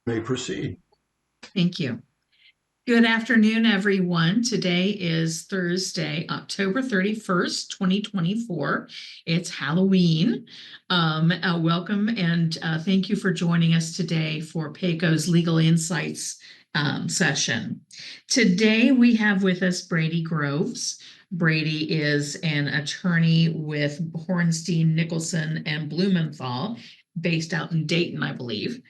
May proceed. Thank you. Good afternoon, everyone. Today is Thursday, October 31st, 2024. It's Halloween. Welcome and thank you for joining us today for PAYCO's Legal Insights session. Today we have with us Brady Groves. Brady is an attorney with Hornstein, Nicholson, and Blumenthal, based out in Dayton, I believe.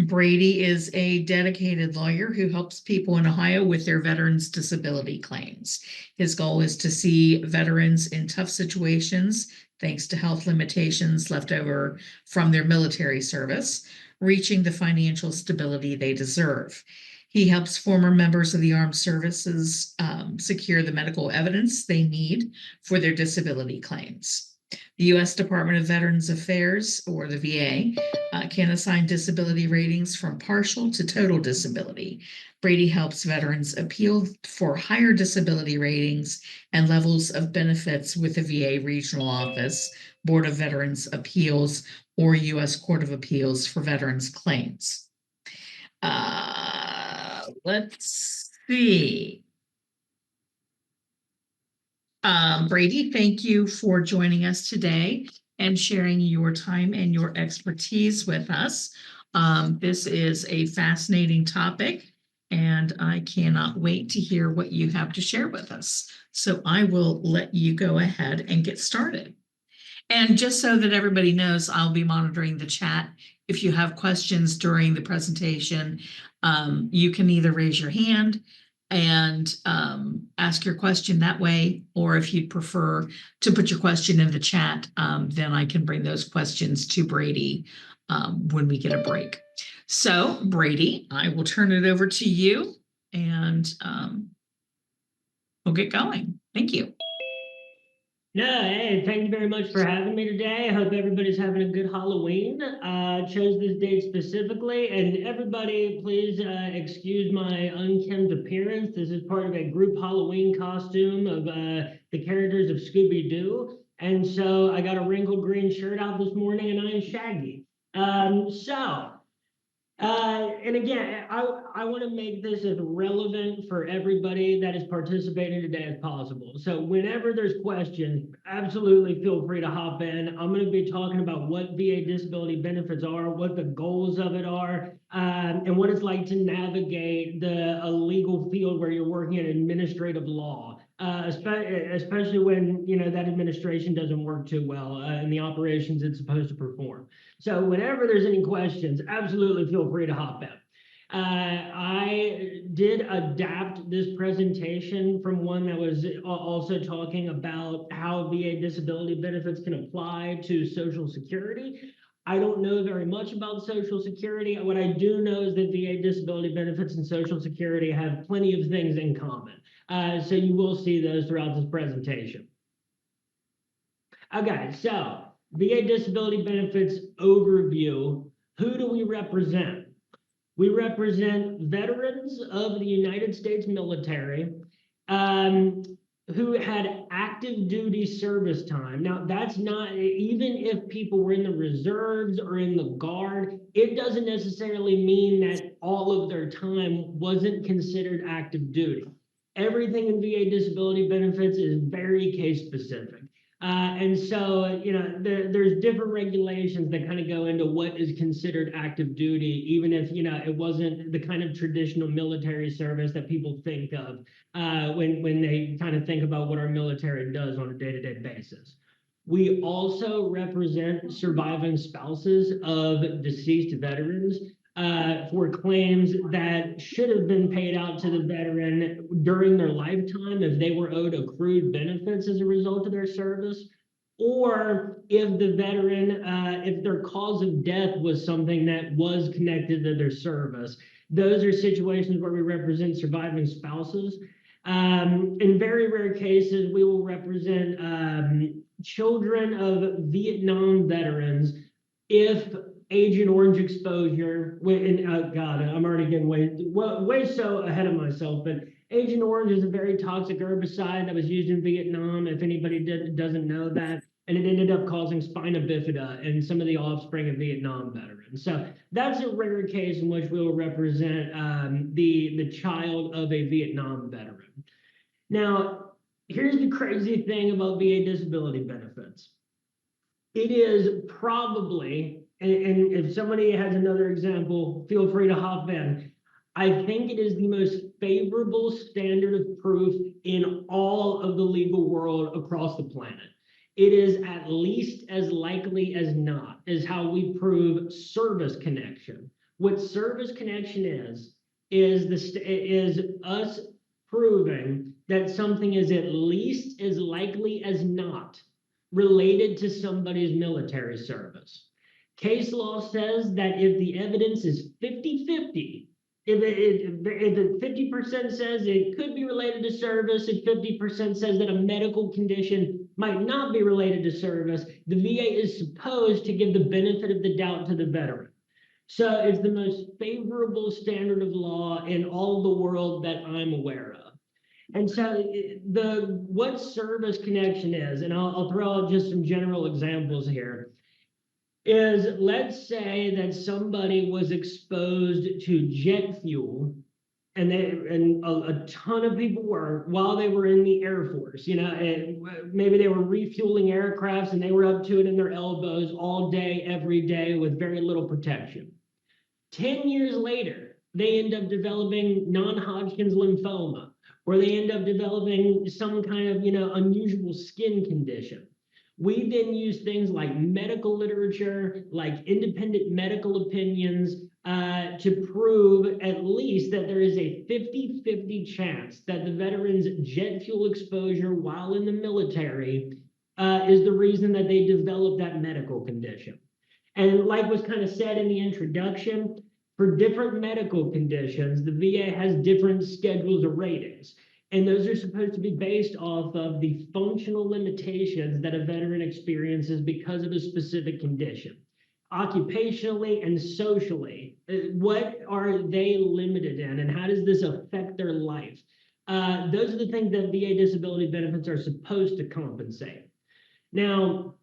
Brady is a dedicated lawyer who helps people in Ohio with their veterans' disability claims. His goal is to see veterans in tough situations, thanks to health limitations left over from their military service, reaching the financial stability they deserve. He helps former members of the armed services secure the medical evidence they need for their disability claims. The U.S. Department of Veterans Affairs, or the VA, can assign disability ratings from partial to total disability. Brady helps veterans appeal for higher disability ratings and levels of benefits with the VA Regional Office, Board of Veterans Appeals, or U.S. Court of Appeals for veterans claims. Let's see. Brady, thank you for joining us today and sharing your time and your expertise with us. This is a fascinating topic, and I cannot wait to hear what you have to share with us. So I will let you go ahead and get started. And just so that everybody knows, I'll be monitoring the chat. If you have questions during the presentation, you can either raise your hand and ask your question that way, or if you'd prefer to put your question in the chat, then I can bring those questions to Brady when we get a break. So Brady, I will turn it over to you and we'll get going. Thank you. No, hey, thank you very much for having me today. I hope everybody's having a good Halloween. Chose this date specifically, and everybody, please excuse my unkempt appearance. This is part of a group Halloween costume of the characters of Scooby-Doo, and so I got a wrinkled green shirt out this morning, and I am Shaggy. And again, I want to make this as relevant for everybody that is participating today as possible. So whenever there's questions, absolutely feel free to hop in. I'm going to be talking about what VA disability benefits are, what the goals of it are, and what it's like to navigate a legal field where you're working in administrative law. Especially when that administration doesn't work too well in the operations it's supposed to perform. So whenever there's any questions, absolutely feel free to hop in. I did adapt this presentation from one that was also talking about how VA disability benefits can apply to Social Security. I don't know very much about Social Security. What I do know is that VA disability benefits and Social Security have plenty of things in common. So you will see those throughout this presentation. Okay, so VA disability benefits overview. Who do we represent? We represent veterans of the United States military who had active duty service time. Now, that's not, even if people were in the reserves or in the Guard, it doesn't necessarily mean that all of their time wasn't considered active duty. Everything in VA disability benefits is very case specific. And so, there's different regulations that kind of go into what is considered active duty, even if, it wasn't the kind of traditional military service that people think of when they kind of think about what our military does on a day-to-day basis. We also represent surviving spouses of deceased veterans for claims that should have been paid out to the veteran during their lifetime if they were owed accrued benefits as a result of their service, or if the veteran, if their cause of death was something that was connected to their service. Those are situations where we represent surviving spouses. In very rare cases, we will represent children of Vietnam veterans if Agent Orange exposure, and God, I'm already getting way so ahead of myself, but Agent Orange is a very toxic herbicide that was used in Vietnam. If anybody doesn't know that, and it ended up causing spina bifida in some of the offspring of Vietnam veterans. So that's a rare case in which we will represent the child of a Vietnam veteran. Now, here's the crazy thing about VA disability benefits. It is probably, and if somebody has another example, feel free to hop in. I think it is the most favorable standard of proof in all of the legal world across the planet. It is at least as likely as not is how we prove service connection. What service connection is us proving that something is at least as likely as not related to somebody's military service. Case law says that if the evidence is 50-50, if 50% says it could be related to service, and 50% says that a medical condition might not be related to service, the VA is supposed to give the benefit of the doubt to the veteran. So it's the most favorable standard of law in all the world that I'm aware of. And so what service connection is, and I'll throw out just some general examples here, is let's say that somebody was exposed to jet fuel, and a ton of people were while they were in the Air Force. And maybe they were refueling aircrafts and they were up to it in their elbows all day, every day with very little protection. 10 years later, they end up developing non-Hodgkin's lymphoma, or they end up developing some kind of unusual skin condition. We then use things like medical literature, like independent medical opinions, to prove at least that there is a 50-50 chance that the veteran's jet fuel exposure while in the military is the reason that they developed that medical condition. And like was kind of said in the introduction, for different medical conditions, the VA has different schedules of ratings. And those are supposed to be based off of the functional limitations that a veteran experiences because of a specific condition. Occupationally and socially, what are they limited in, and how does this affect their life? Those are the things that VA disability benefits are supposed to compensate. Now,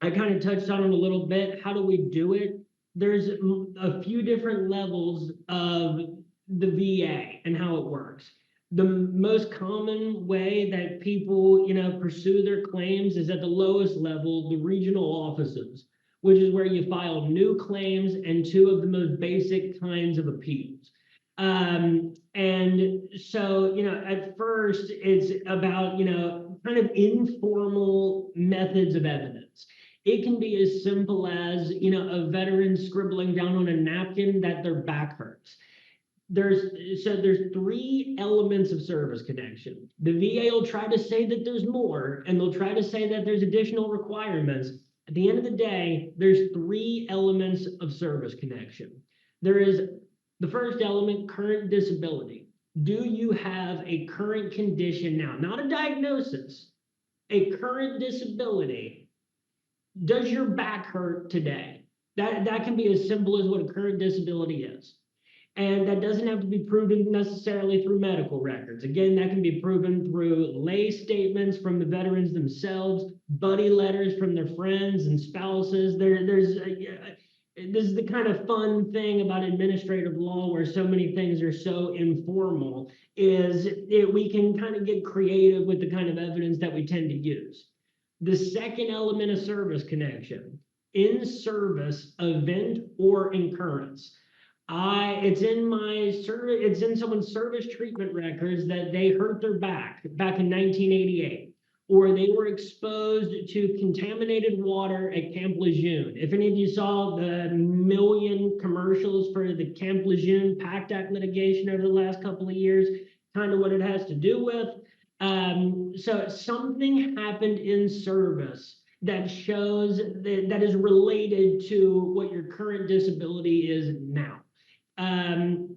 I kind of touched on it a little bit. How do we do it? There's a few different levels of the VA and how it works. The most common way that people, pursue their claims is at the lowest level, the regional offices, which is where you file new claims and two of the most basic kinds of appeals. And so, at first it's about, kind of informal methods of evidence. It can be as simple as, a veteran scribbling down on a napkin that their back hurts. There's three elements of service connection. The VA will try to say that there's more, and they'll try to say that there's additional requirements. At the end of the day, there's three elements of service connection. There is the first element, current disability. Do you have a current condition now? Not a diagnosis, a current disability. Does your back hurt today? That can be as simple as what a current disability is. And that doesn't have to be proven necessarily through medical records. Again, that can be proven through lay statements from the veterans themselves, buddy letters from their friends and spouses. This is the kind of fun thing about administrative law, where so many things are so informal, we can kind of get creative with the kind of evidence that we tend to use. The second element of service connection, in service, event, or incurrence. It's in someone's service treatment records that they hurt their back in 1988, or they were exposed to contaminated water at Camp Lejeune. If any of you saw the million commercials for the Camp Lejeune PACT Act litigation over the last couple of years, kind of what it has to do with. So something happened in service that shows that is related to what your current disability is now. And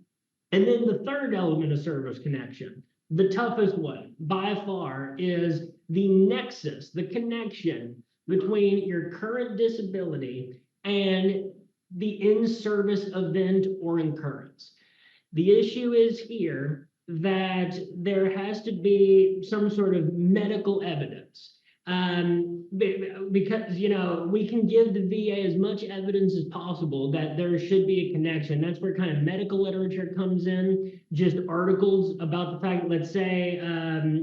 then the third element of service connection, the toughest one by far, is the nexus, the connection between your current disability and the in-service event or incurrence. The issue is here that there has to be some sort of medical evidence. Because, you know, we can give the VA as much evidence as possible that there should be a connection. That's where kind of medical literature comes in, just articles about the fact, let's say,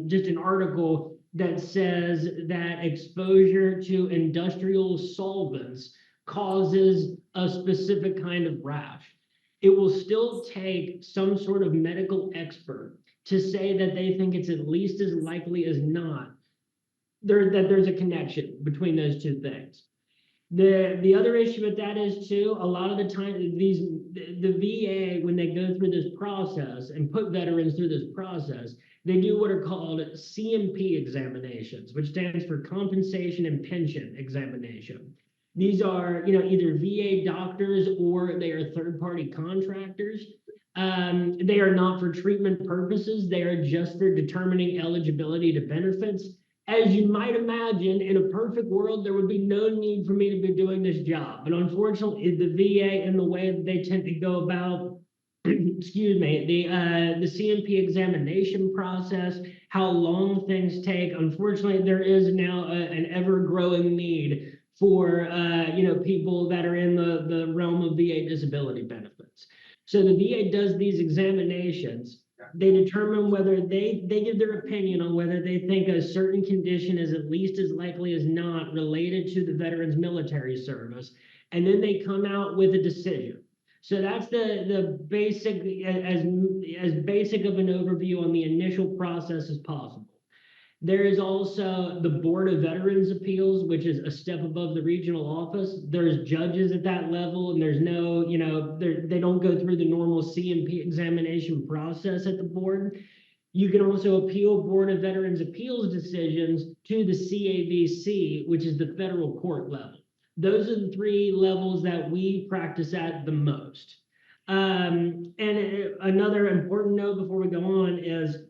just an article that says that exposure to industrial solvents causes a specific kind of rash. It will still take some sort of medical expert to say that they think it's at least as likely as not that there's a connection between those two things. The other issue with that is too, a lot of the time the VA, when they go through this process and put veterans through this process, they do what are called CMP examinations, which stands for compensation and pension examination. These are, you know, either VA doctors or they are third-party contractors. They are not for treatment purposes. They are just for determining eligibility to benefits. As you might imagine, in a perfect world, there would be no need for me to be doing this job. But unfortunately, the VA and the way that they tend to go about, excuse me, the CMP examination process, how long things take. Unfortunately, there is now an ever-growing need for you know, people that are in the realm of VA disability benefits. So the VA does these examinations. They determine whether they give their opinion on whether they think a certain condition is at least as likely as not related to the veteran's military service, and then they come out with a decision. So that's the basic, as basic of an overview on the initial process as possible. There is also the Board of Veterans Appeals, which is a step above the regional office. There's judges at that level, and there's no, you know, they don't go through the normal CMP examination process at the board. You can also appeal Board of Veterans Appeals decisions to the CAVC, which is the federal court level. Those are the three levels that we practice at the most. And another important note before we go on is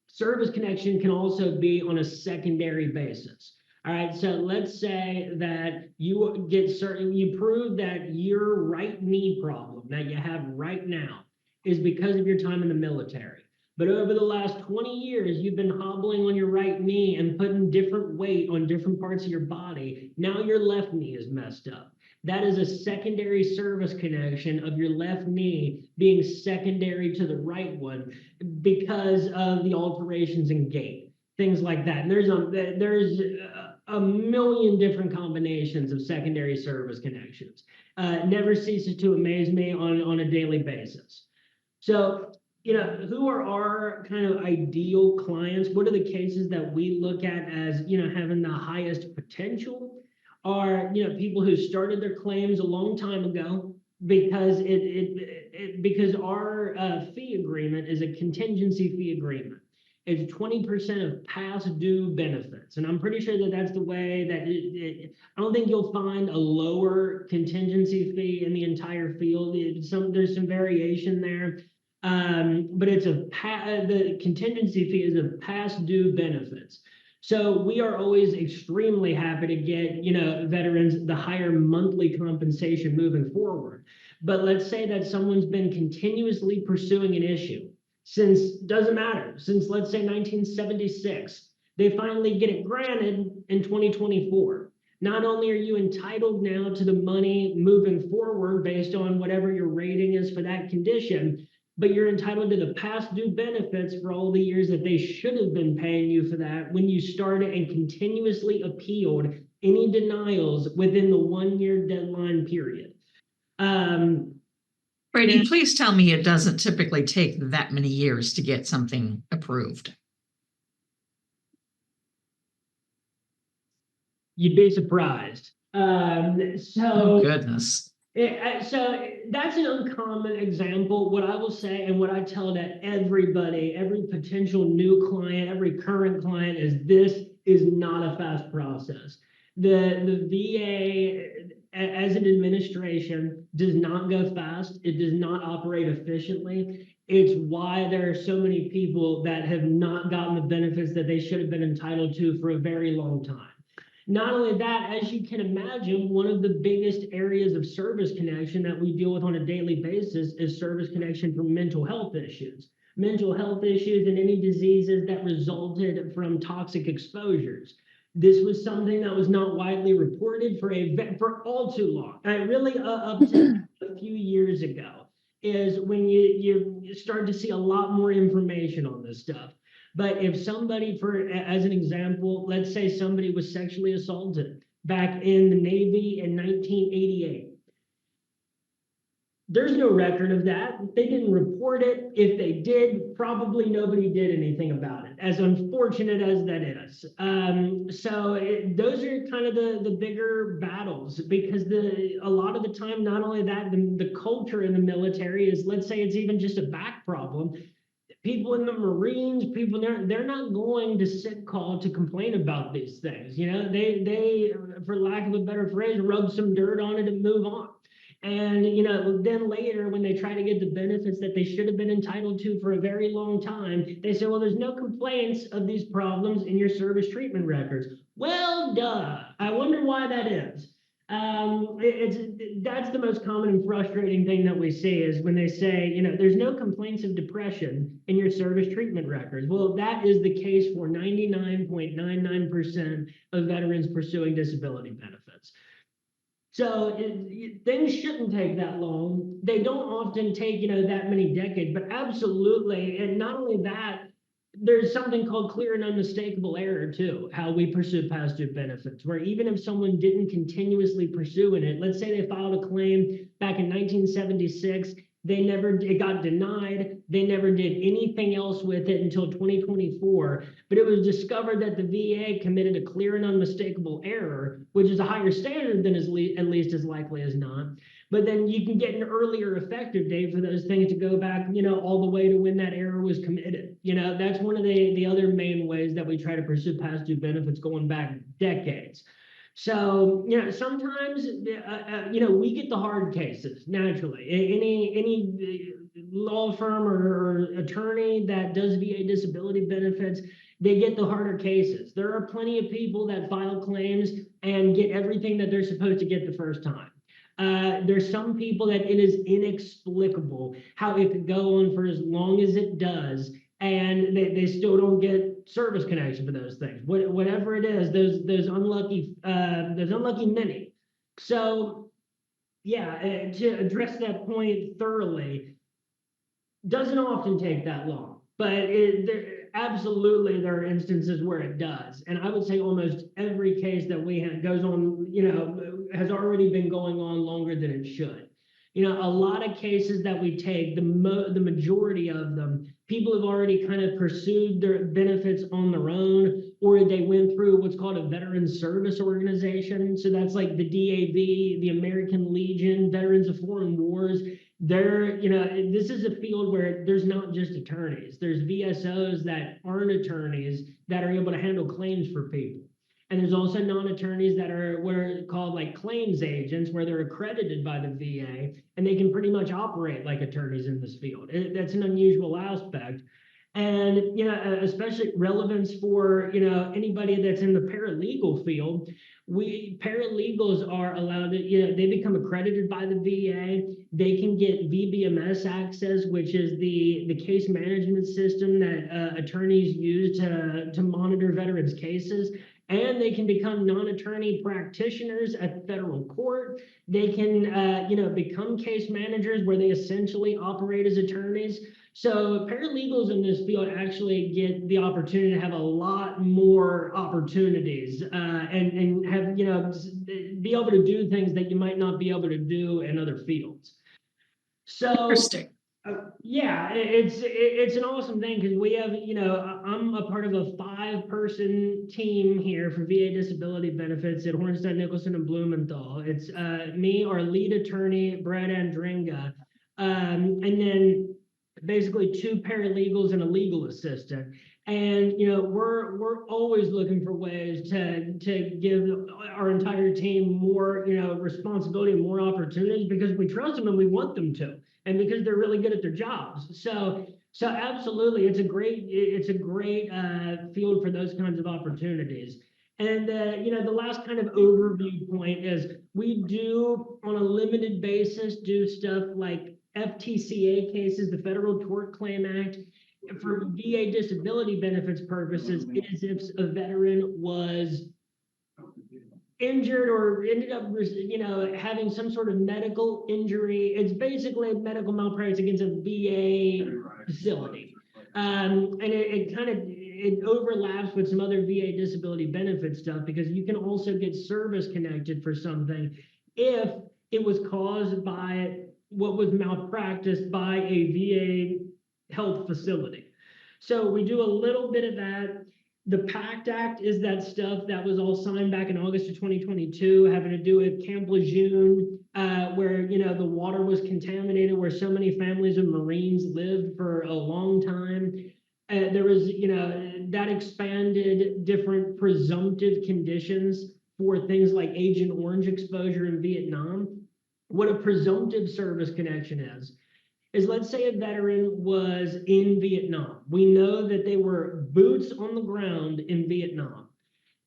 service connection can also be on a secondary basis. All right, so let's say that you you prove that your right knee problem that you have right now is because of your time in the military. But over the last 20 years, you've been hobbling on your right knee and putting different weight on different parts of your body. Now your left knee is messed up. That is a secondary service connection of your left knee being secondary to the right one because of the alterations in gait, things like that. And there's a million different combinations of secondary service connections. Never ceases to amaze me on a daily basis. So, you know, who are our kind of ideal clients? What are the cases that we look at as, you know, having the highest potential? Are, you know, people who started their claims a long time ago because because our fee agreement is a contingency fee agreement. It's 20% of past due benefits, and I'm pretty sure that that's the way that I don't think you'll find a lower contingency fee in the entire field. There's some variation there, but it's the contingency fee is of past due benefits. So we are always extremely happy to get, you know, veterans the higher monthly compensation moving forward. But let's say that someone's been continuously pursuing an issue since, doesn't matter, since let's say 1976, they finally get it granted in 2024. Not only are you entitled now to the money moving forward based on whatever your rating is for that condition, but you're entitled to the past due benefits for all the years that they should have been paying you for that when you started and continuously appealed any denials within the 1-year deadline period. Brady, please tell me it doesn't typically take that many years to get something approved. You'd be surprised. Oh, goodness. So that's an uncommon example. What I will say and what I tell to everybody, every potential new client, every current client is this is not a fast process. The VA as an administration does not go fast. It does not operate efficiently. It's why there are so many people that have not gotten the benefits that they should have been entitled to for a very long time. Not only that, as you can imagine, one of the biggest areas of service connection that we deal with on a daily basis is service connection for mental health issues. Mental health issues and any diseases that resulted from toxic exposures. This was something that was not widely reported for all too long. Really, up to a few years ago is when you start to see a lot more information on this stuff. But if somebody, as an example, let's say somebody was sexually assaulted back in the Navy in 1988. There's no record of that. They didn't report it. If they did, probably nobody did anything about it, as unfortunate as that is. Those are kind of the bigger battles, because a lot of the time, not only that, the culture in the military is, let's say it's even just a back problem. People in the Marines, people there, they're not going to sit call to complain about these things. You know, they, for lack of a better phrase, rub some dirt on it and move on. And, you know, then later when they try to get the benefits that they should have been entitled to for a very long time, they say, well, there's no complaints of these problems in your service treatment records. Well, duh. I wonder why that is. That's the most common and frustrating thing that we see, is when they say, you know, there's no complaints of depression in your service treatment records. Well, that is the case for 99.99% of veterans pursuing disability benefits. So things shouldn't take that long. They don't often take, you know, that many decades, but absolutely. And not only that, there's something called clear and unmistakable error too, how we pursue past due benefits, where even if someone didn't continuously pursue it, let's say they filed a claim back in 1976, it got denied. They never did anything else with it until 2024. But it was discovered that the VA committed a clear and unmistakable error, which is a higher standard than at least as likely as not. But then you can get an earlier effective date for those things to go back, you know, all the way to when that error was committed. You know, that's one of the other main ways that we try to pursue past due benefits, going back decades. So, you know, sometimes, you know, we get the hard cases naturally. Any law firm or attorney that does VA disability benefits, they get the harder cases. There are plenty of people that file claims and get everything that they're supposed to get the first time. There's some people that it is inexplicable how it could go on for as long as it does, and they still don't get service connection for those things. Whatever it is, those unlucky many. So yeah, to address that point thoroughly, doesn't often take that long, but absolutely there are instances where it does. And I would say almost every case that we have goes on, you know, has already been going on longer than it should. You know, a lot of cases that we take, the majority of them, people have already kind of pursued their benefits on their own, or they went through what's called a veteran service organization. So that's like the DAV, the American Legion, Veterans of Foreign Wars. You know, this is a field where there's not just attorneys. There's VSOs that aren't attorneys that are able to handle claims for people. And there's also non-attorneys that are called like claims agents, where they're accredited by the VA and they can pretty much operate like attorneys in this field. That's an unusual aspect. And, you know, especially relevance for, you know, anybody that's in the paralegal field. Paralegals are allowed to, you know, they become accredited by the VA. They can get VBMS access, which is the case management system that attorneys use to monitor veterans' cases. And they can become non-attorney practitioners at federal court. They can, you know, become case managers, where they essentially operate as attorneys. So paralegals in this field actually get the opportunity to have a lot more opportunities and have, you know, be able to do things that you might not be able to do in other fields. So Interesting. yeah, it's an awesome thing, because we have, you know, I'm a part of a 5-person team here for VA disability benefits at Hornstein, Nicholson, and Blumenthal. It's me, our lead attorney, Brad Andringa, and then basically 2 paralegals and a legal assistant. And, you know, we're always looking for ways to give our entire team more, you know, responsibility and more opportunities, because we trust them and we want them to, and because they're really good at their jobs. So absolutely, it's a great field for those kinds of opportunities. And you know, the last kind of overview point is we do, on a limited basis, do stuff like FTCA cases, the Federal Tort Claim Act. For VA disability benefits purposes, is if a veteran was injured or ended up, having some sort of medical injury. It's basically a medical malpractice against a VA facility. And it overlaps with some other VA disability benefit stuff, because you can also get service connected for something if it was caused by what was malpractice by a VA health facility. So we do a little bit of that. The PACT Act is that stuff that was all signed back in August of 2022, having to do with Camp Lejeune, where, the water was contaminated, where so many families of Marines lived for a long time. There was, that expanded different presumptive conditions for things like Agent Orange exposure in Vietnam. What a presumptive service connection is let's say a veteran was in Vietnam. We know that they were boots on the ground in Vietnam.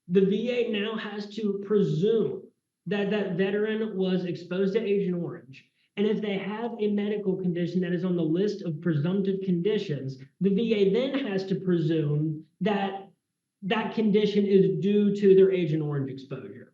The VA now has to presume that that veteran was exposed to Agent Orange. And if they have a medical condition that is on the list of presumptive conditions, the VA then has to presume that that condition is due to their Agent Orange exposure.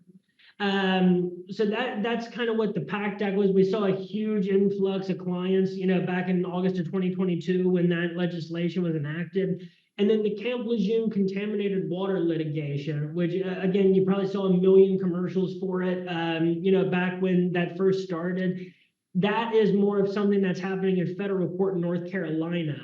So that's kind of what the PACT Act was. We saw a huge influx of clients, back in August of 2022 when that legislation was enacted. And then the Camp Lejeune contaminated water litigation, which again, you probably saw a million commercials for it, back when that first started. That is more of something that's happening in federal court in North Carolina.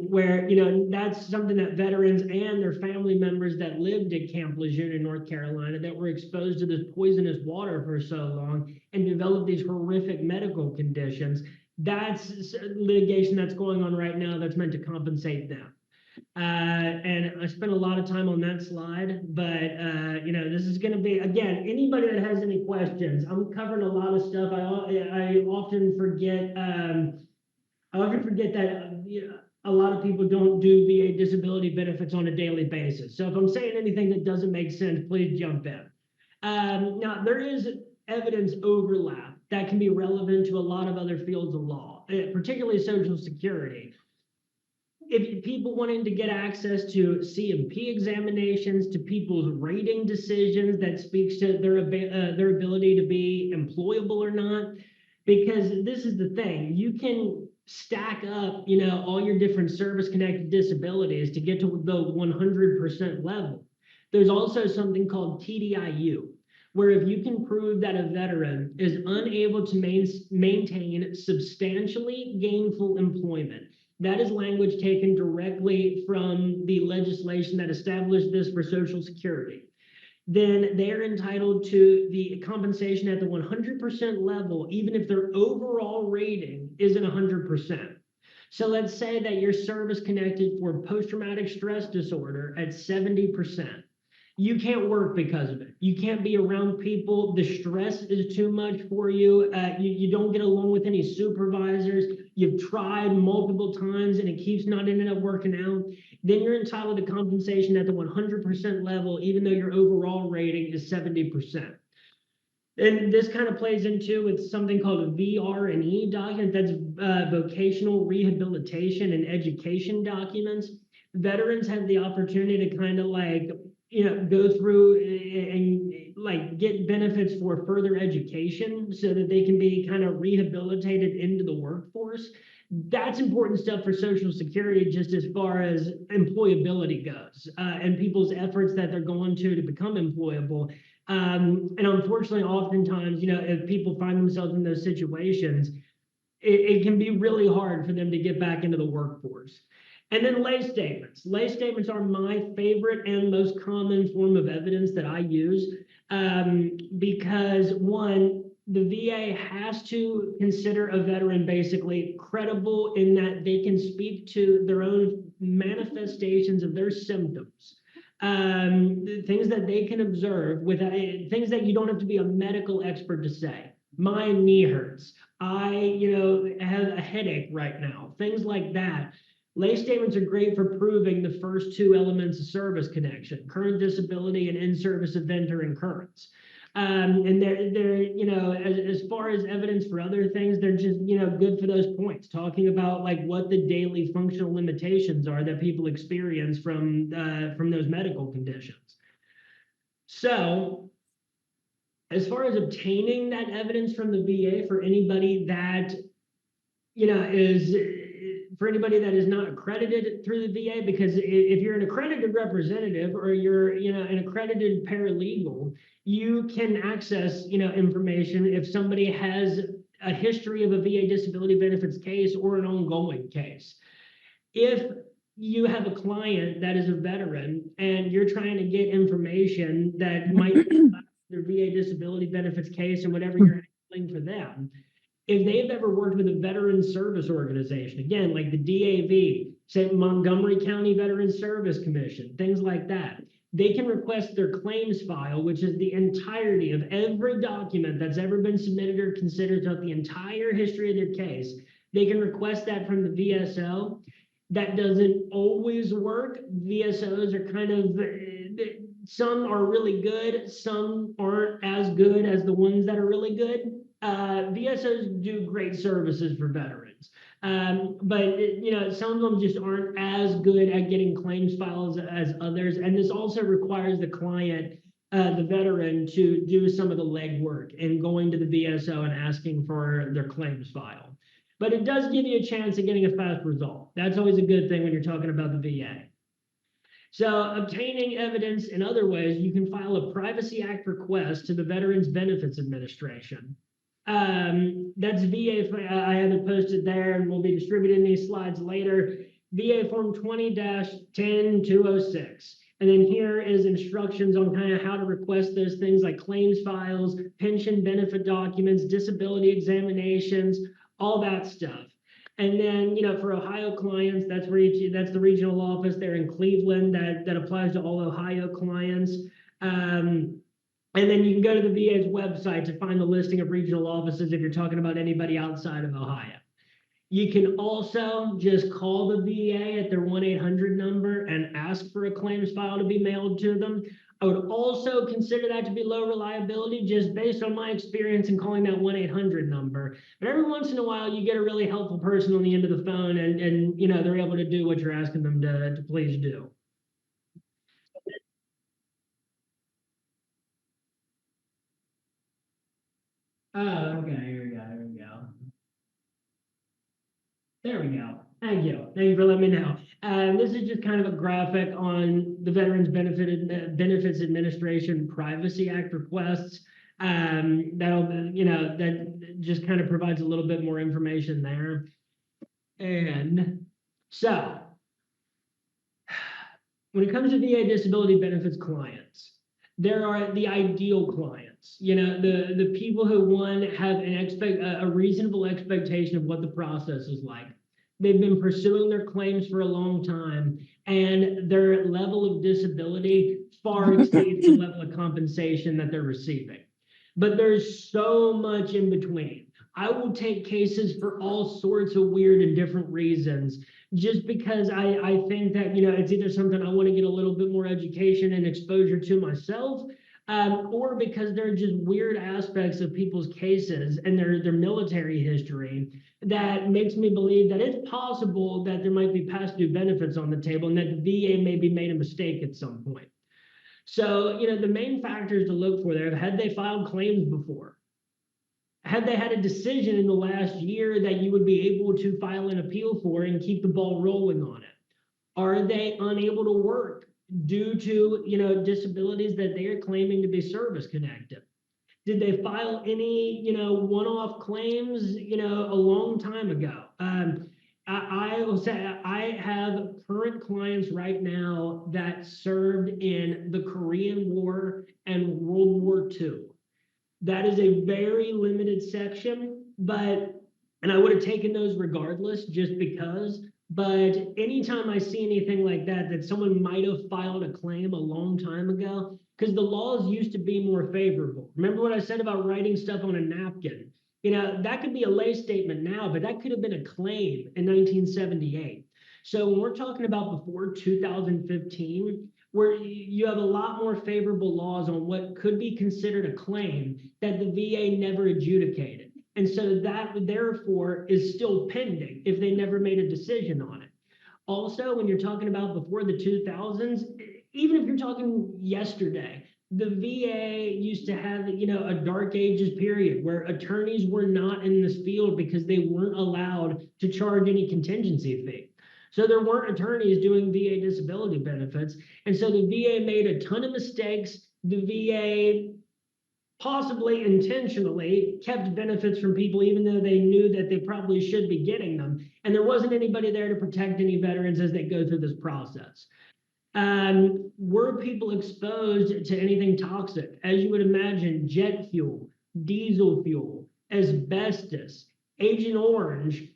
Where, that's something that veterans and their family members that lived at Camp Lejeune in North Carolina that were exposed to this poisonous water for so long and developed these horrific medical conditions. That's litigation that's going on right now that's meant to compensate them. And I spent a lot of time on that slide, but this is going to be, again, anybody that has any questions. I'm covering a lot of stuff. I often forget. I often forget that a lot of people don't do VA disability benefits on a daily basis. So if I'm saying anything that doesn't make sense, please jump in. Now, there is evidence overlap that can be relevant to a lot of other fields of law, particularly Social Security. If people wanting to get access to C&P examinations, to people's rating decisions that speaks to their ability to be employable or not, because this is the thing, you can stack up, all your different service-connected disabilities to get to the 100% level. There's also something called TDIU, where if you can prove that a veteran is unable to maintain substantially gainful employment, that is language taken directly from the legislation that established this for Social Security, then they're entitled to the compensation at the 100% level, even if their overall rating isn't 100%. So let's say that you're service connected for post-traumatic stress disorder at 70%. You can't work because of it. You can't be around people. The stress is too much for you. You don't get along with any supervisors. You've tried multiple times and it keeps not ending up working out. Then you're entitled to compensation at the 100% level, even though your overall rating is 70%. And this kind of plays into with something called a VR&E document. That's vocational rehabilitation and education documents. Veterans have the opportunity to kind of go through and get benefits for further education so that they can be kind of rehabilitated into the workforce. That's important stuff for Social Security, just as far as employability goes, and people's efforts that they're going to become employable. And unfortunately, oftentimes, if people find themselves in those situations, it can be really hard for them to get back into the workforce. And then lay statements. Lay statements are my favorite and most common form of evidence that I use, because one, the VA has to consider a veteran basically credible in that they can speak to their own manifestations of their symptoms. Things that they can observe without things that you don't have to be a medical expert to say. My knee hurts. I, have a headache right now. Things like that. Lay statements are great for proving the first two elements of service connection: current disability and in-service event or incurrence. And they're as far as evidence for other things, they're just good for those points, talking about what the daily functional limitations are that people experience from those medical conditions. So As far as obtaining that evidence from the VA for anybody that, for anybody that is not accredited through the VA, because if you're an accredited representative or you're, an accredited paralegal, you can access, information if somebody has a history of a VA disability benefits case or an ongoing case. If you have a client that is a veteran and you're trying to get information that might their VA disability benefits case and whatever you're handling for them, if they've ever worked with a veteran service organization, again, like the DAV, say Montgomery County Veterans Service Commission, things like that, they can request their claims file, which is the entirety of every document that's ever been submitted or considered throughout the entire history of their case. They can request that from the VSO. That doesn't always work. VSOs are kind of, some are really good, some aren't as good as the ones that are really good. VSOs do great services for veterans, but some of them just aren't as good at getting claims files as others. And this also requires the client, the veteran, to do some of the legwork and going to the VSO and asking for their claims file. But it does give you a chance of getting a fast result. That's always a good thing when you're talking about the VA. So obtaining evidence in other ways, you can file a Privacy Act request to the Veterans Benefits Administration. That's VA, I have it posted there and we'll be distributing these slides later. VA Form 20-10206. And then here is instructions on kind of how to request those things like claims files, pension benefit documents, disability examinations, all that stuff. And then, for Ohio clients, that's the regional office there in Cleveland that applies to all Ohio clients. And then you can go to the VA's website to find the listing of regional offices if you're talking about anybody outside of Ohio. You can also just call the VA at their 1-800 number and ask for a claims file to be mailed to them. I would also consider that to be low reliability just based on my experience in calling that 1-800 number. But every once in a while, you get a really helpful person on the end of the phone and they're able to do what you're asking them to please do. Oh, okay, here we go. There we go. Thank you. Thank you for letting me know. This is just kind of a graphic on the Veterans Benefits Administration Privacy Act requests. That just kind of provides a little bit more information there. And so, when it comes to VA disability benefits clients, there are the ideal clients, the people who have a reasonable expectation of what the process is like. They've been pursuing their claims for a long time, and their level of disability far exceeds the level of compensation that they're receiving. But there's so much in between. I will take cases for all sorts of weird and different reasons, just because I think that, it's either something I want to get a little bit more education and exposure to myself, or because there are just weird aspects of people's cases and their military history that makes me believe that it's possible that there might be past due benefits on the table and that the VA maybe made a mistake at some point. So, the main factors to look for there: had they filed claims before? Had they had a decision in the last year that you would be able to file an appeal for and keep the ball rolling on it? Are they unable to work due to, disabilities that they are claiming to be service connected? Did they file any, one-off claims, a long time ago? I will say I have current clients right now that served in the Korean War and World War II. That is a very limited section, and I would have taken those regardless just because. But anytime I see anything like that someone might have filed a claim a long time ago, because the laws used to be more favorable. Remember what I said about writing stuff on a napkin? That could be a lay statement now, but that could have been a claim in 1978. So when we're talking about before 2015, where you have a lot more favorable laws on what could be considered a claim that the VA never adjudicated. And so that therefore is still pending if they never made a decision on it. Also, when you're talking about before the 2000s, even if you're talking yesterday, the VA used to have, a dark ages period where attorneys were not in this field because they weren't allowed to charge any contingency fee. So there weren't attorneys doing VA disability benefits. And so the VA made a ton of mistakes. The VA possibly intentionally kept benefits from people, even though they knew that they probably should be getting them. And there wasn't anybody there to protect any veterans as they go through this process. Were people exposed to anything toxic? As you would imagine, jet fuel, diesel fuel, asbestos, Agent Orange,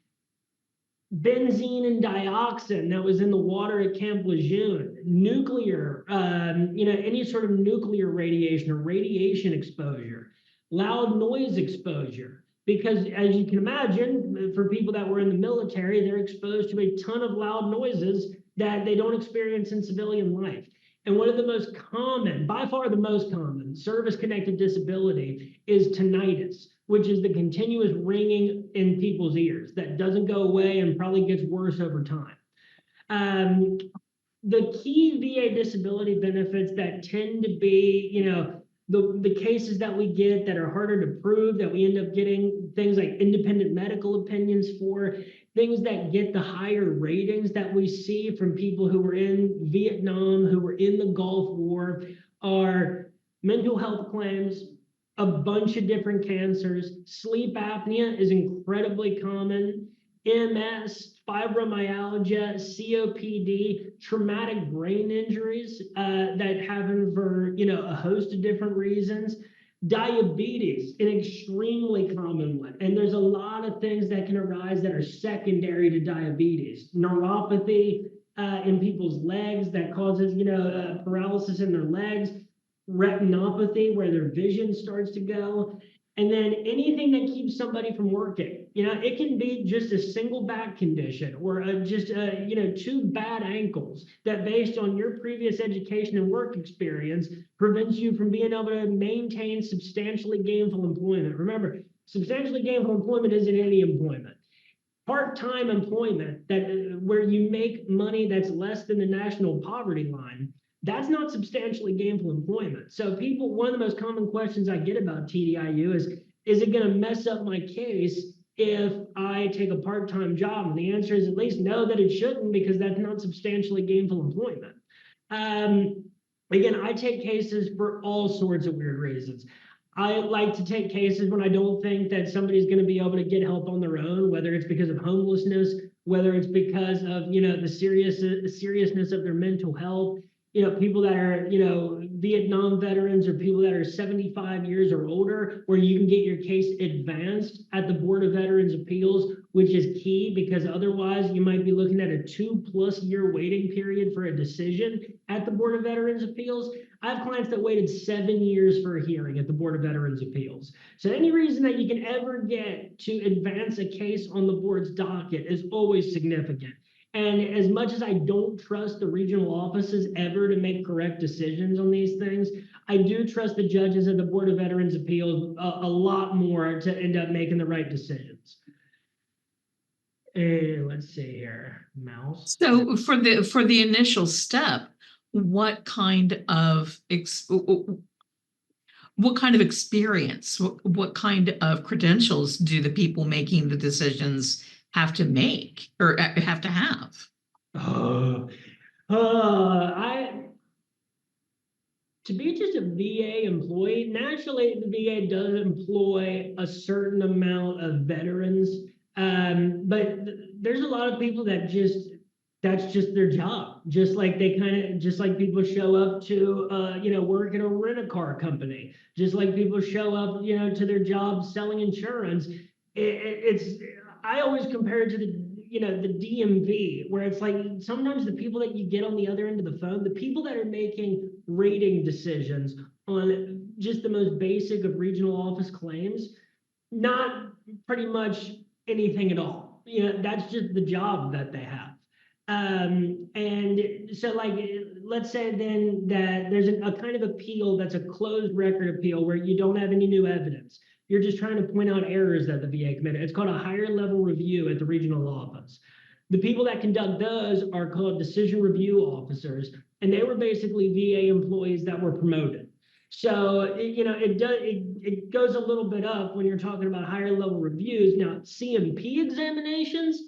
benzene and dioxin that was in the water at Camp Lejeune, nuclear, any sort of nuclear radiation or radiation exposure, loud noise exposure. Because as you can imagine, for people that were in the military, they're exposed to a ton of loud noises that they don't experience in civilian life. And one of the most common, by far the most common, service-connected disability is tinnitus, which is the continuous ringing in people's ears that doesn't go away and probably gets worse over time. The key VA disability benefits that tend to be, the cases that we get that are harder to prove, that we end up getting things like independent medical opinions for, things that get the higher ratings that we see from people who were in Vietnam, who were in the Gulf War, are mental health claims, a bunch of different cancers. Sleep apnea is incredibly common. MS, fibromyalgia, COPD, traumatic brain injuries that happen for a host of different reasons. Diabetes, an extremely common one. And there's a lot of things that can arise that are secondary to diabetes. Neuropathy in people's legs that causes paralysis in their legs. Retinopathy, where their vision starts to go. And then anything that keeps somebody from working. It can be just a single back condition or just two bad ankles that, based on your previous education and work experience, prevents you from being able to maintain substantially gainful employment. Remember, substantially gainful employment isn't any employment. Part-time employment where you make money that's less than the national poverty line, that's not substantially gainful employment. So one of the most common questions I get about TDIU is it going to mess up my case if I take a part-time job? And the answer is at least no, that it shouldn't, because that's not substantially gainful employment. Again, I take cases for all sorts of weird reasons. I like to take cases when I don't think that somebody's going to be able to get help on their own, whether it's because of homelessness, whether it's because of, the seriousness of their mental health. People that are, Vietnam veterans or people that are 75 years or older, where you can get your case advanced at the Board of Veterans Appeals, which is key, because otherwise you might be looking at a 2+ year waiting period for a decision at the Board of Veterans Appeals. I have clients that waited 7 years for a hearing at the Board of Veterans Appeals. So any reason that you can ever get to advance a case on the board's docket is always significant. And as much as I don't trust the regional offices ever to make correct decisions on these things, I do trust the judges at the Board of Veterans Appeals a lot more to end up making the right decisions. Let's see here, mouse. So for the initial step, what kind of experience, what kind of credentials do the people making the decisions have to make or have to have? To be just a VA employee, naturally the VA does employ a certain amount of veterans, but there's a lot of people that that's just their job. Just like people show up to work at a rent-a-car company, just like people show up to their job selling insurance. I always compare it to the DMV, where it's like sometimes the people that you get on the other end of the phone, the people that are making rating decisions on just the most basic of regional office claims, not pretty much anything at all. That's just the job that they have. And so, like, let's say then that there's a kind of appeal that's a closed record appeal where you don't have any new evidence. You're just trying to point out errors that the VA committed. It's called a higher level review at the regional office. The people that conduct those are called decision review officers, and they were basically VA employees that were promoted. So, it goes a little bit up when you're talking about higher level reviews. Now, CMP examinations,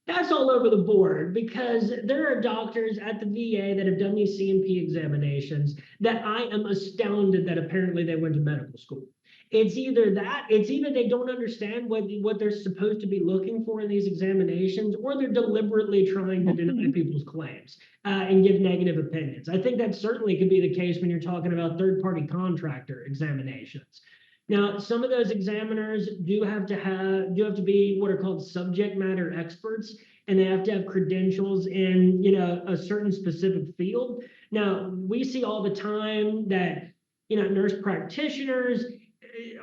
that's all over the board because there are doctors at the VA that have done these CMP examinations that I am astounded that apparently they went to medical school. It's either they don't understand what they're supposed to be looking for in these examinations, or they're deliberately trying to deny people's claims and give negative opinions. I think that certainly could be the case when you're talking about third-party contractor examinations. Now, some of those examiners do have to be what are called subject matter experts, and they have to have credentials in a certain specific field. Now, we see all the time that nurse practitioners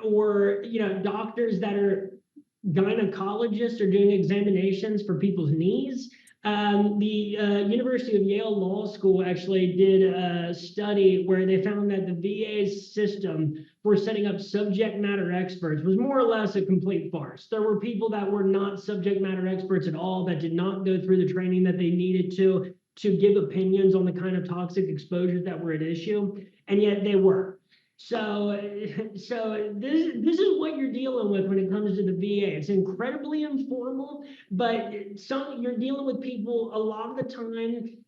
or doctors that are gynecologists are doing examinations for people's knees. The University of Yale Law School actually did a study where they found that the VA's system for setting up subject matter experts was more or less a complete farce. There were people that were not subject matter experts at all, that did not go through the training that they needed to give opinions on the kind of toxic exposures that were at issue, and yet they were. So this is what you're dealing with when it comes to the VA. It's incredibly informal, but you're dealing with people a lot of the time,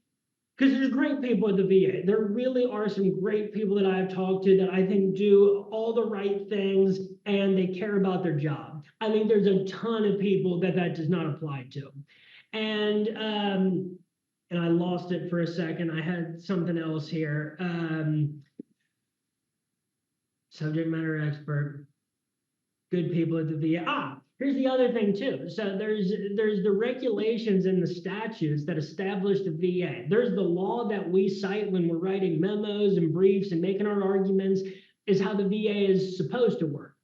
because there's great people at the VA. There really are some great people that I've talked to that I think do all the right things and they care about their job. I think there's a ton of people that does not apply to. And I lost it for a second. I had something else here. Subject matter expert, good people at the VA. Here's the other thing too. So there's the regulations and the statutes that establish the VA. There's the law that we cite when we're writing memos and briefs and making our arguments, is how the VA is supposed to work.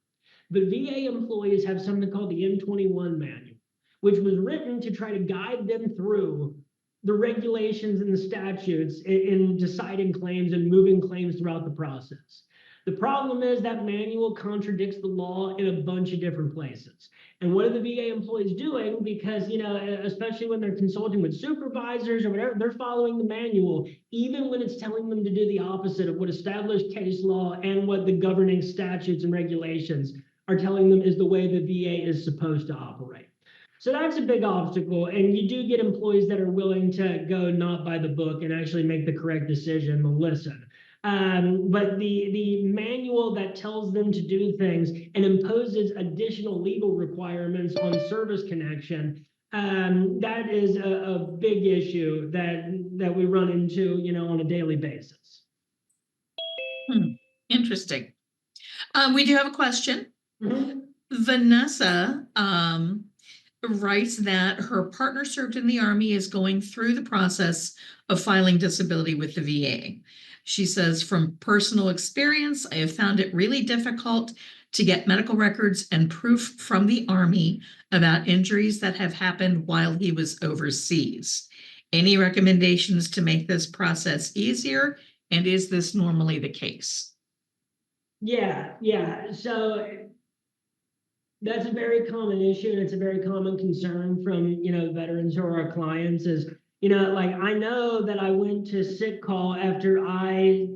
But VA employees have something called the M21 manual, which was written to try to guide them through the regulations and the statutes in deciding claims and moving claims throughout the process. The problem is that manual contradicts the law in a bunch of different places. And what are the VA employees doing? Because, especially when they're consulting with supervisors or whatever, they're following the manual, even when it's telling them to do the opposite of what established case law and what the governing statutes and regulations are telling them is the way the VA is supposed to operate. So that's a big obstacle. And you do get employees that are willing to go not by the book and actually make the correct decision and listen. But the manual that tells them to do things and imposes additional legal requirements on service connection, that is a big issue that we run into, on a daily basis. Interesting. We do have a question. Mm-hmm. Vanessa writes that her partner served in the Army, is going through the process of filing disability with the VA. She says, from personal experience, I have found it really difficult to get medical records and proof from the Army about injuries that have happened while he was overseas. Any recommendations to make this process easier? And is this normally the case? Yeah. So that's a very common issue, and it's a very common concern from veterans who are our clients. Is I know that I went to sick call after I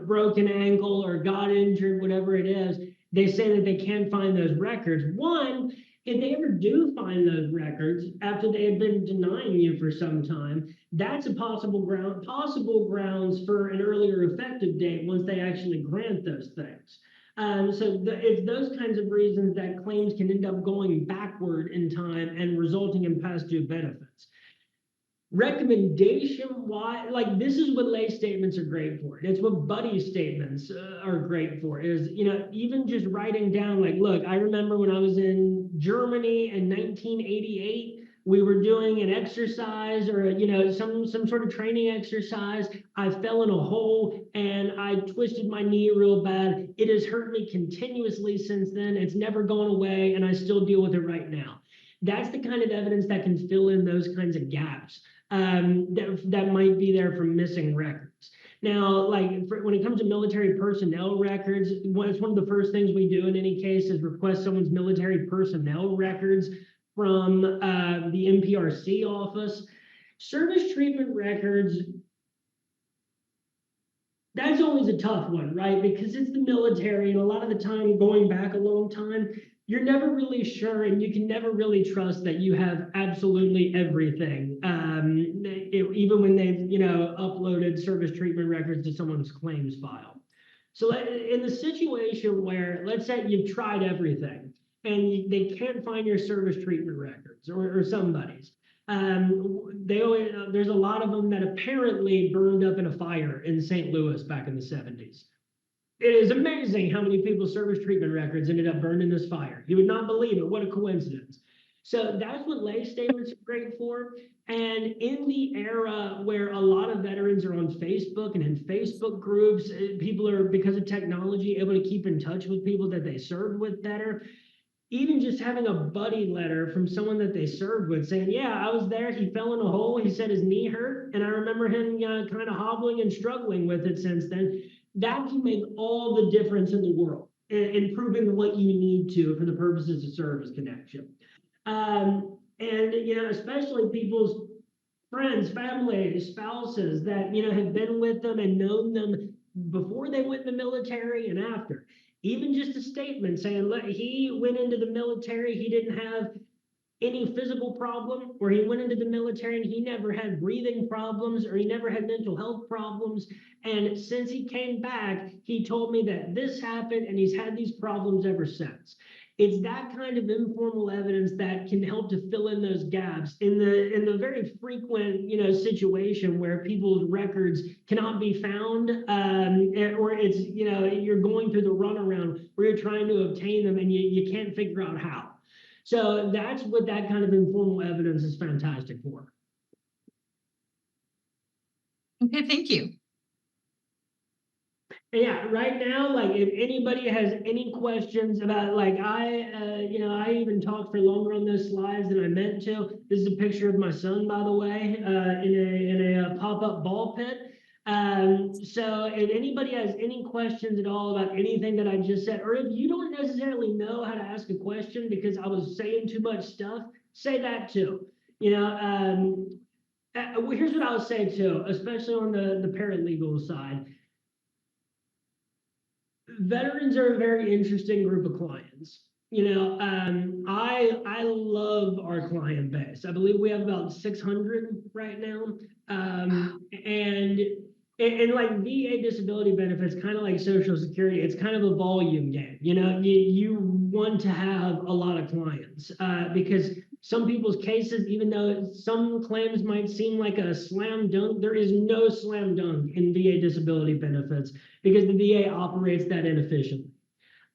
broke an ankle or got injured, whatever it is. They say that they can't find those records. One, if they ever do find those records after they have been denying you for some time, that's a possible grounds for an earlier effective date once they actually grant those things. It's those kinds of reasons that claims can end up going backward in time and resulting in past due benefits. Recommendation, why, this is what lay statements are great for. It's what buddy statements are great for, is even just writing down, look, I remember when I was in Germany in 1988, we were doing an exercise or some sort of training exercise. I fell in a hole and I twisted my knee real bad. It has hurt me continuously since then. It's never gone away, and I still deal with it right now. That's the kind of evidence that can fill in those kinds of gaps that might be there from missing records. Now, when it comes to military personnel records, it's one of the first things we do in any case is request someone's military personnel records from the NPRC office. Service treatment records that's always a tough one, right? Because it's the military, and a lot of the time, going back a long time, you're never really sure, and you can never really trust that you have absolutely everything. Even when they've, uploaded service treatment records to someone's claims file. So in the situation where, let's say you've tried everything, and they can't find your service treatment records, or somebody's. There's a lot of them that apparently burned up in a fire in St. Louis back in the 70s. It is amazing how many people's service treatment records ended up burned in this fire. You would not believe it. What a coincidence. So that's what lay statements are great for. And in the era where a lot of veterans are on Facebook and in Facebook groups, people are, because of technology, able to keep in touch with people that they served with better. Even just having a buddy letter from someone that they served with saying, yeah, I was there, he fell in a hole, he said his knee hurt, and I remember him kind of hobbling and struggling with it since then. That can make all the difference in the world in proving what you need to for the purposes of service connection. And especially people's friends, family, spouses that have been with them and known them before they went in the military and after. Even just a statement saying, look, he went into the military, he didn't have any physical problem, or he went into the military and he never had breathing problems, or he never had mental health problems. And since he came back, he told me that this happened and he's had these problems ever since. It's that kind of informal evidence that can help to fill in those gaps in the very frequent situation where people's records cannot be found, or it's you're going through the runaround where you're trying to obtain them and you can't figure out how. So that's what that kind of informal evidence is fantastic for. Okay, thank you. Yeah, right now, like if anybody has any questions about, like I even talked for longer on those slides than I meant to. This is a picture of my son, by the way, in a pop-up ball pit. So if anybody has any questions at all about anything that I just said, or if you don't necessarily know how to ask a question because I was saying too much stuff, say that too. Here's what I would say too, especially on the paralegal side. Veterans are a very interesting group of clients. I love our client base. I believe we have about 600 right now. And like VA disability benefits, kind of like Social Security, it's kind of a volume game. You want to have a lot of clients because some people's cases, even though some claims might seem like a slam dunk, there is no slam dunk in VA disability benefits because the VA operates that inefficiently.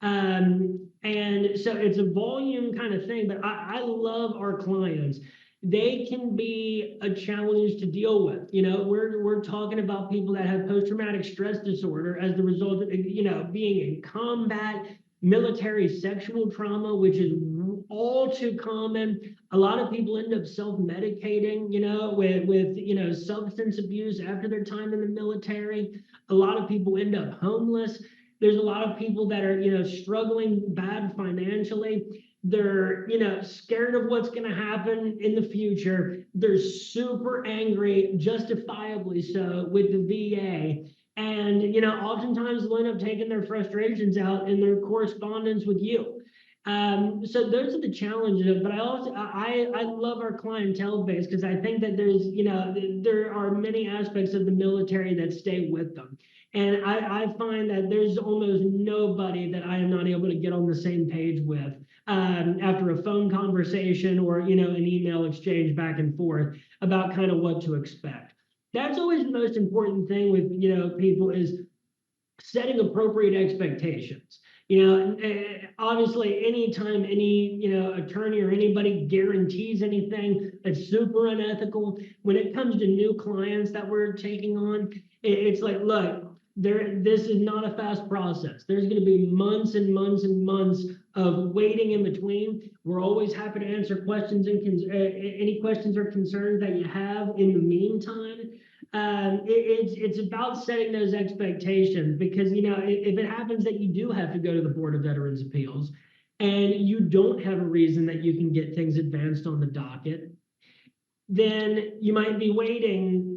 And so it's a volume kind of thing, but I love our clients. They can be a challenge to deal with. We're talking about people that have post-traumatic stress disorder as the result of, being in combat, military sexual trauma, which is all too common. A lot of people end up self-medicating, with substance abuse after their time in the military. A lot of people end up homeless. There's a lot of people that are, struggling bad financially. They're, scared of what's going to happen in the future. They're super angry, justifiably so, with the VA. And, oftentimes they'll end up taking their frustrations out in their correspondence with you. So those are the challenges, but I love our clientele base because I think that there are many aspects of the military that stay with them. And I find that there's almost nobody that I am not able to get on the same page with after a phone conversation or, an email exchange back and forth about kind of what to expect. That's always the most important thing with, people is setting appropriate expectations. Obviously, anytime any, attorney or anybody guarantees anything, that's super unethical. When it comes to new clients that we're taking on, it's like, look, this is not a fast process. There's going to be months and months and months of waiting in between. We're always happy to answer questions and any questions or concerns that you have in the meantime. It's about setting those expectations because, if it happens that you do have to go to the Board of Veterans Appeals and you don't have a reason that you can get things advanced on the docket, then you might be waiting,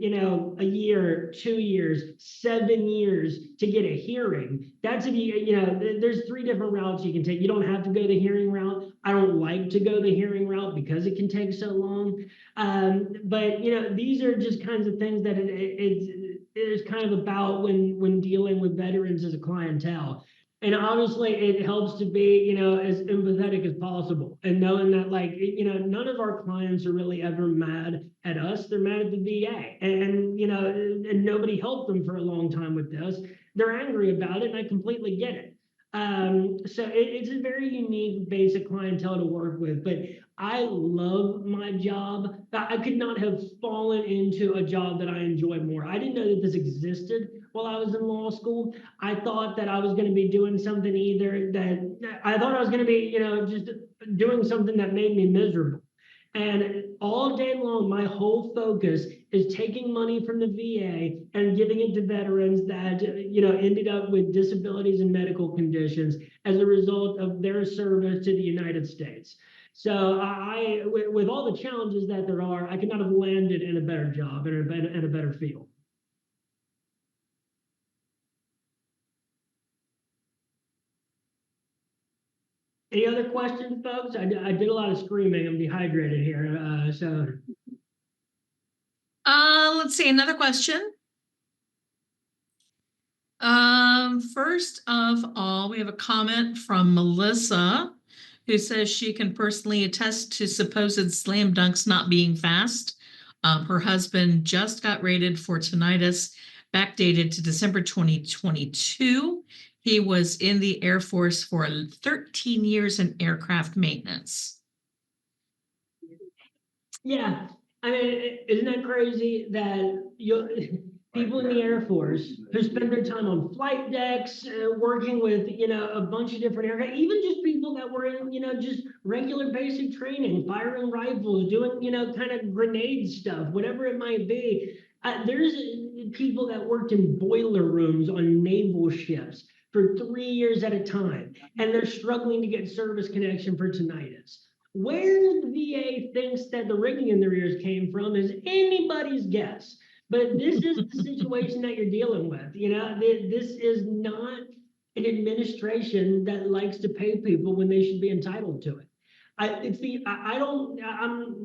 a year, 2 years, 7 years to get a hearing. That's if there's 3 different routes you can take. You don't have to go the hearing route. I don't like to go the hearing route because it can take so long. But these are just kinds of things that it's kind of about when dealing with veterans as a clientele. And obviously it helps to be, as empathetic as possible and knowing that none of our clients are really ever mad at us. They're mad at the VA and nobody helped them for a long time with this. They're angry about it and I completely get it. So it's a very unique basic clientele to work with, but I love my job. I could not have fallen into a job that I enjoy more. I didn't know that this existed while I was in law school. I thought that I was going to be doing something I thought I was going to be, just doing something that made me miserable. And all day long, my whole focus is taking money from the VA and giving it to veterans that, ended up with disabilities and medical conditions as a result of their service to the United States. So with all the challenges that there are, I could not have landed in a better job and in a better field. Any other questions, folks? I did a lot of screaming. I'm dehydrated here. Let's see, another question. First of all, we have a comment from Melissa, who says she can personally attest to supposed slam dunks not being fast. Her husband just got rated for tinnitus, backdated to December 2022. He was in the Air Force for 13 years in aircraft maintenance. Yeah, I mean, isn't that crazy that people in the Air Force who spend their time on flight decks, working with, a bunch of different aircraft, even just people that were in, just regular basic training, firing rifles, doing, kind of grenade stuff, whatever it might be. There's people that worked in boiler rooms on naval ships for 3 years at a time, and they're struggling to get service connection for tinnitus. Where the VA thinks that the ringing in their ears came from is anybody's guess. But this is the situation that you're dealing with. This is not an administration that likes to pay people when they should be entitled to it. I'm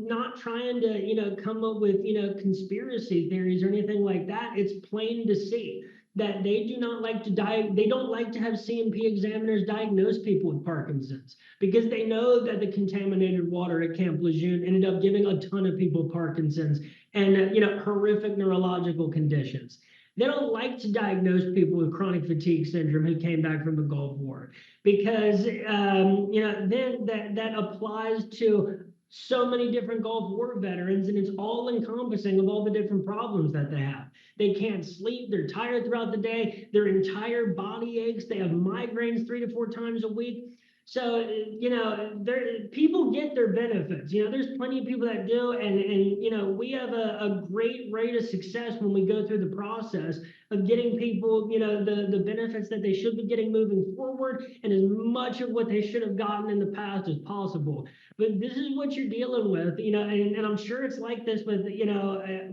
not trying to, come up with, conspiracy theories or anything like that. It's plain to see that they do not like to they don't like to have C&P examiners diagnose people with Parkinson's because they know that the contaminated water at Camp Lejeune ended up giving a ton of people Parkinson's and horrific neurological conditions. They don't like to diagnose people with chronic fatigue syndrome who came back from the Gulf War because then that applies to so many different Gulf War veterans, and it's all encompassing of all the different problems that they have. They can't sleep, they're tired throughout the day, their entire body aches, they have migraines 3 to 4 times a week. So, people get their benefits. There's plenty of people that do, and we have a great rate of success when we go through the process of getting people, the benefits that they should be getting moving forward, and as much of what they should have gotten in the past as possible. But this is what you're dealing with, and I'm sure it's like this with,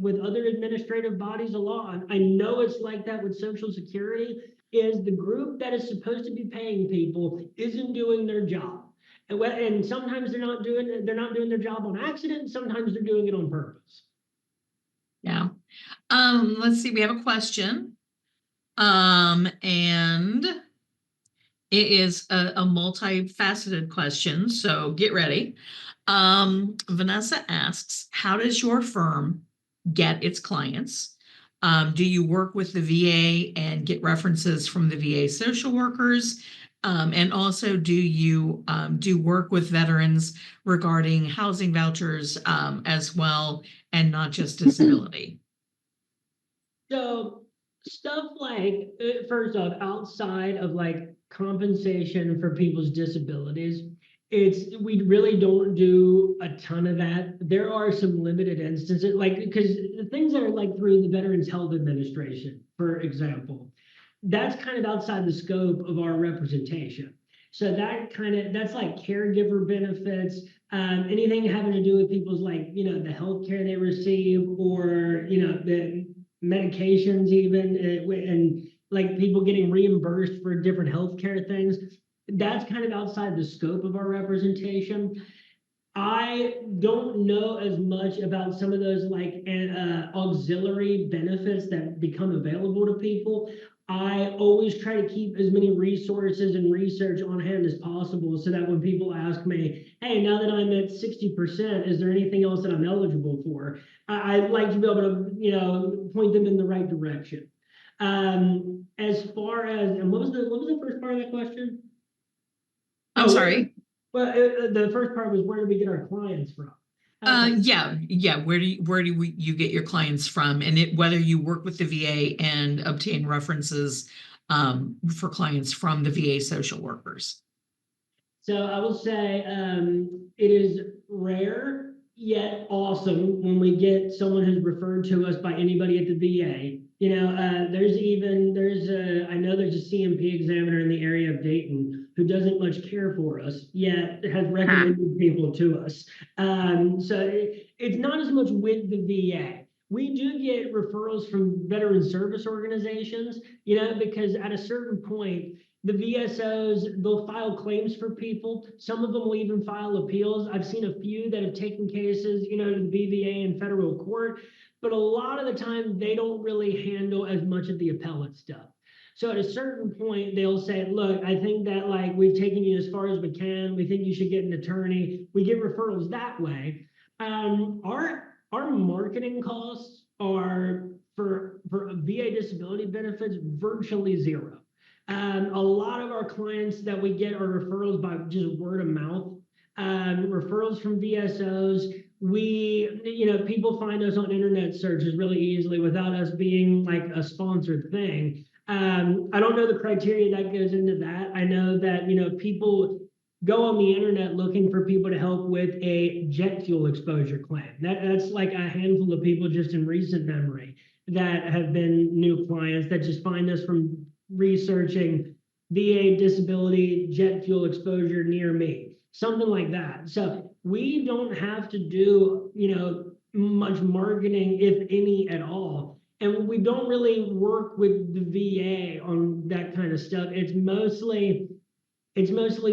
with other administrative bodies of law. I know it's like that with Social Security. Is the group that is supposed to be paying people isn't doing their job. And sometimes they're not doing their job on accident. Sometimes they're doing it on purpose. Yeah. Let's see, we have a question. And it is a multifaceted question, so get ready. Vanessa asks, how does your firm get its clients? Do you work with the VA and get references from the VA social workers? And also, do you do work with veterans regarding housing vouchers as well, and not just disability? So stuff like, first off, outside of compensation for people's disabilities, we really don't do a ton of that. There are some limited instances, because the things that are through the Veterans Health Administration, for example, that's kind of outside the scope of our representation. So that's like caregiver benefits, anything having to do with people's like, the healthcare they receive, or, the medications even, and like people getting reimbursed for different healthcare things. That's kind of outside the scope of our representation. I don't know as much about some of those like auxiliary benefits that become available to people. I always try to keep as many resources and research on hand as possible, so that when people ask me, hey, now that I'm at 60%, is there anything else that I'm eligible for? I'd like to be able to, point them in the right direction. As far as, and what was the first part of that question? I'm Oh, sorry. well, the first part was, where do we get our clients from? Yeah. Where do you get your clients from, and whether you work with the VA and obtain references for clients from the VA social workers? So I will say, it is rare yet awesome when we get someone who's referred to us by anybody at the VA. I know there's a CMP examiner in the area of Dayton who doesn't much care for us, yet has recommended people to us. It's not as much with the VA. We do get referrals from veteran service organizations, because at a certain point, the VSOs, they'll file claims for people. Some of them will even file appeals. I've seen a few that have taken cases, to the BVA and federal court, but a lot of the time they don't really handle as much of the appellate stuff. So at a certain point, they'll say, look, I think that like we've taken you as far as we can. We think you should get an attorney. We get referrals that way. Our marketing costs are for VA disability benefits virtually zero. A lot of our clients that we get are referrals by just word of mouth, referrals from VSOs. People find us on internet searches really easily without us being like a sponsored thing. I don't know the criteria that goes into that. I know that, people go on the internet looking for people to help with a jet fuel exposure claim. That's like a handful of people just in recent memory that have been new clients that just find us from researching VA disability jet fuel exposure near me, something like that. So we don't have to do, much marketing, if any at all. And we don't really work with the VA on that kind of stuff. It's mostly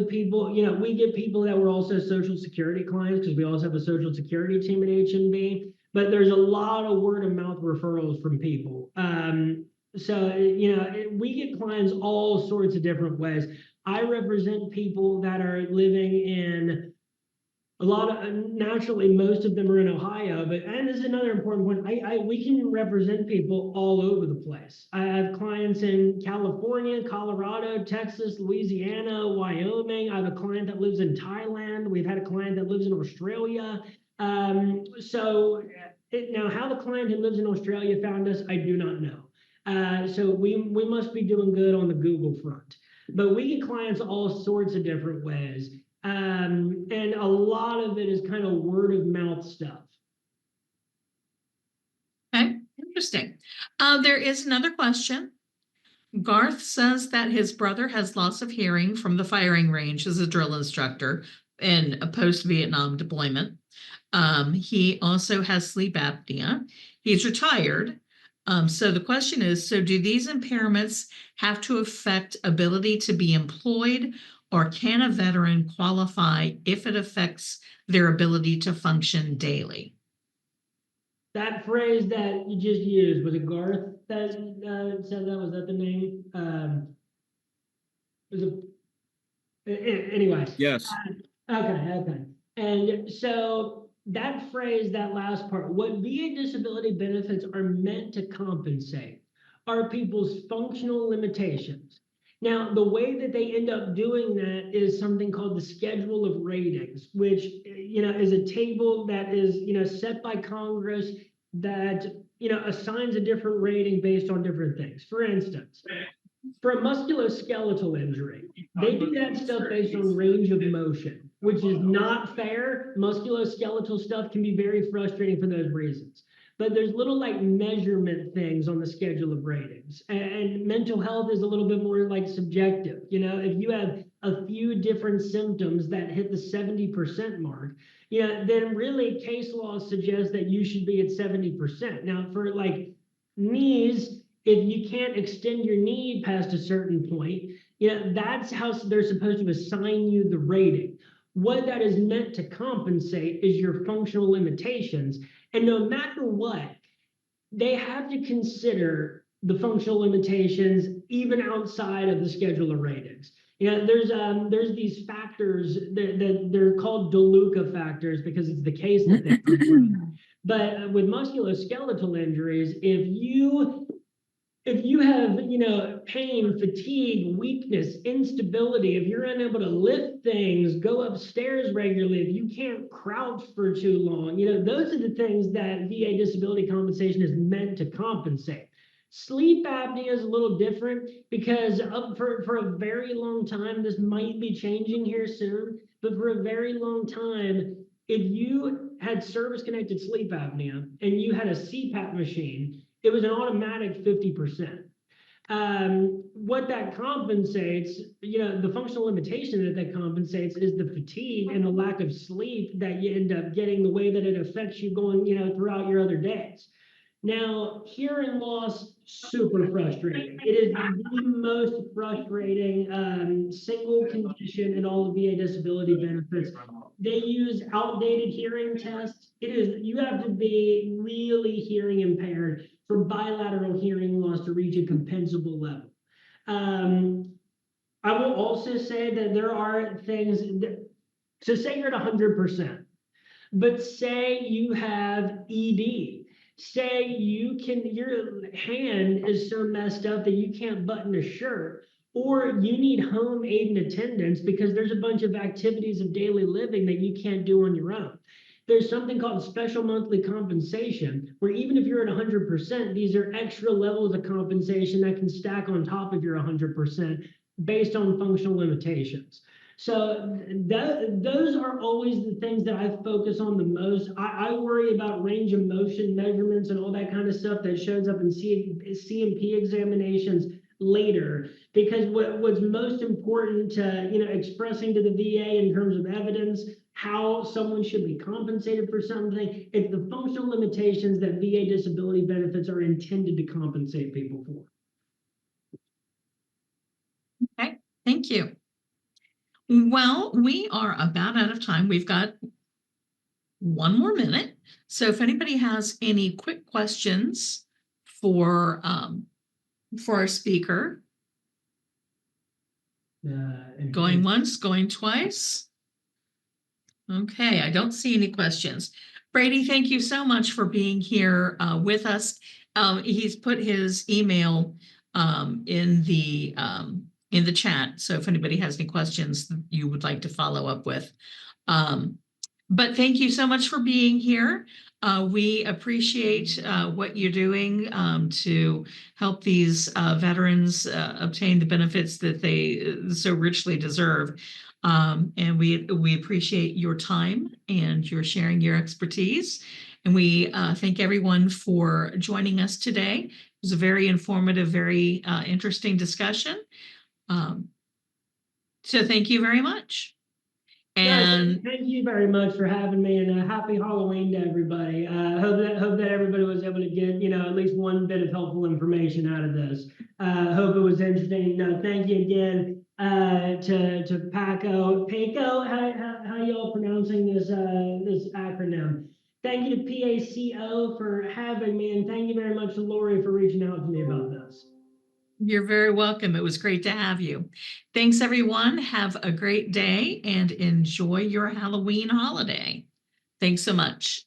people, we get people that were also Social Security clients, because we also have a Social Security team at HMB, but there's a lot of word of mouth referrals from people. We get clients all sorts of different ways. I represent people that are living in naturally, most of them are in Ohio, and this is another important point. We can represent people all over the place. I have clients in California, Colorado, Texas, Louisiana, Wyoming. I have a client that lives in Thailand. We've had a client that lives in Australia. Now how the client who lives in Australia found us, I do not know. So we must be doing good on the Google front. But we get clients all sorts of different ways. And a lot of it is kind of word of mouth stuff. Okay, interesting. There is another question. Garth says that his brother has loss of hearing from the firing range as a drill instructor in a post-Vietnam deployment. He also has sleep apnea. He's retired. So the question is, so do these impairments have to affect ability to be employed, or can a veteran qualify if it affects their ability to function daily? That phrase that you just used, was it Garth that said that? Was that the name? Anyway. Yes. Okay. And so that phrase, that last part, what VA disability benefits are meant to compensate are people's functional limitations. Now, the way that they end up doing that is something called the Schedule of Ratings, which, is a table that is, set by Congress that, assigns a different rating based on different things. For instance, for a musculoskeletal injury, they do that stuff based on range of motion, which is not fair. Musculoskeletal stuff can be very frustrating for those reasons. But there's little like measurement things on the Schedule of Ratings. And mental health is a little bit more like subjective. If you have a few different symptoms that hit the 70% mark, then really case law suggests that you should be at 70%. Now, for like knees, if you can't extend your knee past a certain point, that's how they're supposed to assign you the rating. What that is meant to compensate is your functional limitations. And no matter what, they have to consider the functional limitations even outside of the schedule of ratings. There's these factors that they're called DeLuca factors because it's the case that they come. But with musculoskeletal injuries, if you have, pain, fatigue, weakness, instability, if you're unable to lift things, go upstairs regularly, if you can't crouch for too long, those are the things that VA disability compensation is meant to compensate. Sleep apnea is a little different because for a very long time, this might be changing here soon, but for a very long time, if you had service-connected sleep apnea and you had a CPAP machine, it was an automatic 50%. What that compensates, the functional limitation that compensates is the fatigue and the lack of sleep that you end up getting, the way that it affects you going, throughout your other days. Now, hearing loss, super frustrating. It is the most frustrating single condition in all of VA disability benefits. They use outdated hearing tests. You have to be really hearing impaired for bilateral hearing loss to reach a compensable level. I will also say that there are things so say you're at 100%, but say you have ED. Say your hand is so messed up that you can't button a shirt, or you need home aid and attendance because there's a bunch of activities of daily living that you can't do on your own. There's something called special monthly compensation, where even if you're at 100%, these are extra levels of compensation that can stack on top of your 100% based on functional limitations. So those are always the things that I focus on the most. I worry about range of motion measurements and all that kind of stuff that shows up in CMP examinations later, because what's most important to expressing to the VA in terms of evidence how someone should be compensated for something, it's the functional limitations that VA disability benefits are intended to compensate people for. Okay, thank you. Well, we are about out of time. We've got one more minute. So if anybody has any quick questions for our speaker, going once, going twice. Okay, I don't see any questions. Brady, thank you so much for being here with us. He's put his email in the chat. So if anybody has any questions you would like to follow up with. But thank you so much for being here. We appreciate what you're doing to help these veterans obtain the benefits that they so richly deserve. And we appreciate your time and your sharing your expertise. And we thank everyone for joining us today. It was a very informative, very interesting discussion. So thank you very much. And thank you very much for having me, and a happy Halloween to everybody. Hope that everybody was able to get at least one bit of helpful information out of this. Hope it was interesting. Thank you again to Paco. How y'all pronouncing this acronym? Thank you to PACO for having me, and thank you very much to Lori for reaching out to me about this. You're very welcome. It was great to have you. Thanks, everyone. Have a great day and enjoy your Halloween holiday. Thanks so much.